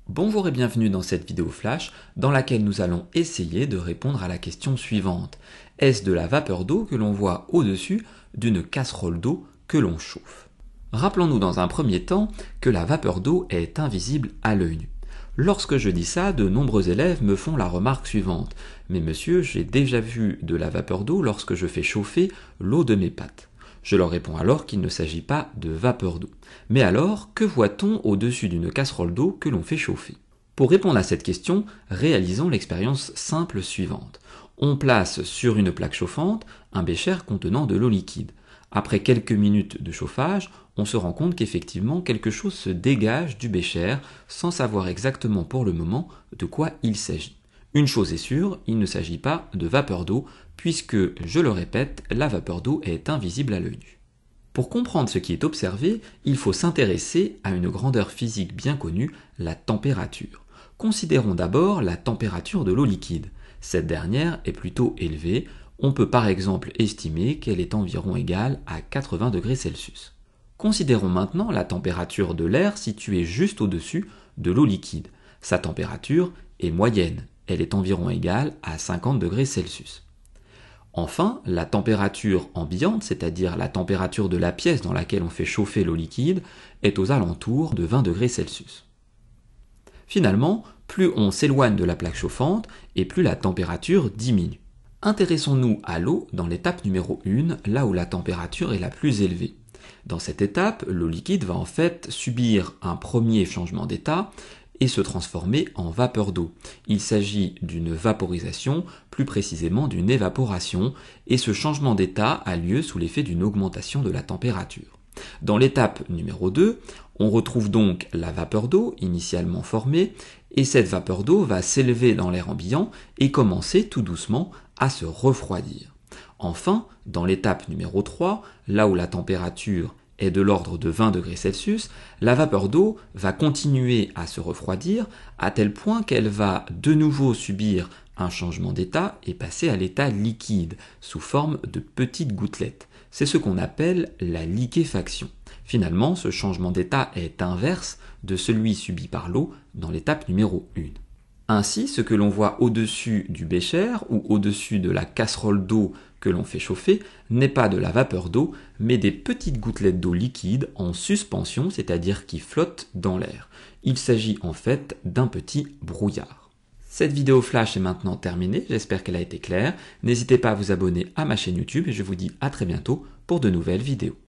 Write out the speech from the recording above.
Bonjour et bienvenue dans cette vidéo flash dans laquelle nous allons essayer de répondre à la question suivante. Est-ce de la vapeur d'eau que l'on voit au-dessus d'une casserole d'eau que l'on chauffe? Rappelons-nous dans un premier temps que la vapeur d'eau est invisible à l'œil nu. Lorsque je dis ça, de nombreux élèves me font la remarque suivante. Mais monsieur, j'ai déjà vu de la vapeur d'eau lorsque je fais chauffer l'eau de mes pâtes. Je leur réponds alors qu'il ne s'agit pas de vapeur d'eau. Mais alors, que voit-on au-dessus d'une casserole d'eau que l'on fait chauffer? Pour répondre à cette question, réalisons l'expérience simple suivante. On place sur une plaque chauffante un bécher contenant de l'eau liquide. Après quelques minutes de chauffage, on se rend compte qu'effectivement quelque chose se dégage du bécher sans savoir exactement pour le moment de quoi il s'agit. Une chose est sûre, il ne s'agit pas de vapeur d'eau, puisque, je le répète, la vapeur d'eau est invisible à l'œil nu. Pour comprendre ce qui est observé, il faut s'intéresser à une grandeur physique bien connue, la température. Considérons d'abord la température de l'eau liquide. Cette dernière est plutôt élevée, on peut par exemple estimer qu'elle est environ égale à 80 degrés Celsius. Considérons maintenant la température de l'air située juste au-dessus de l'eau liquide. Sa température est moyenne. Elle est environ égale à 50 degrés Celsius. Enfin, la température ambiante, c'est-à-dire la température de la pièce dans laquelle on fait chauffer l'eau liquide, est aux alentours de 20 degrés Celsius. Finalement, plus on s'éloigne de la plaque chauffante et plus la température diminue. Intéressons-nous à l'eau dans l'étape numéro 1, là où la température est la plus élevée. Dans cette étape, l'eau liquide va en fait subir un premier changement d'état et se transformer en vapeur d'eau. Il s'agit d'une vaporisation, plus précisément d'une évaporation, et ce changement d'état a lieu sous l'effet d'une augmentation de la température. Dans l'étape numéro 2, on retrouve donc la vapeur d'eau initialement formée, et cette vapeur d'eau va s'élever dans l'air ambiant et commencer tout doucement à se refroidir. Enfin, dans l'étape numéro 3, là où la température est de l'ordre de 20 degrés Celsius, la vapeur d'eau va continuer à se refroidir à tel point qu'elle va de nouveau subir un changement d'état et passer à l'état liquide sous forme de petites gouttelettes. C'est ce qu'on appelle la liquéfaction. Finalement, ce changement d'état est inverse de celui subi par l'eau dans l'étape numéro 1. Ainsi, ce que l'on voit au-dessus du bécher ou au-dessus de la casserole d'eau que l'on fait chauffer n'est pas de la vapeur d'eau, mais des petites gouttelettes d'eau liquide en suspension, c'est-à-dire qui flottent dans l'air. Il s'agit en fait d'un petit brouillard. Cette vidéo flash est maintenant terminée, j'espère qu'elle a été claire. N'hésitez pas à vous abonner à ma chaîne YouTube et je vous dis à très bientôt pour de nouvelles vidéos.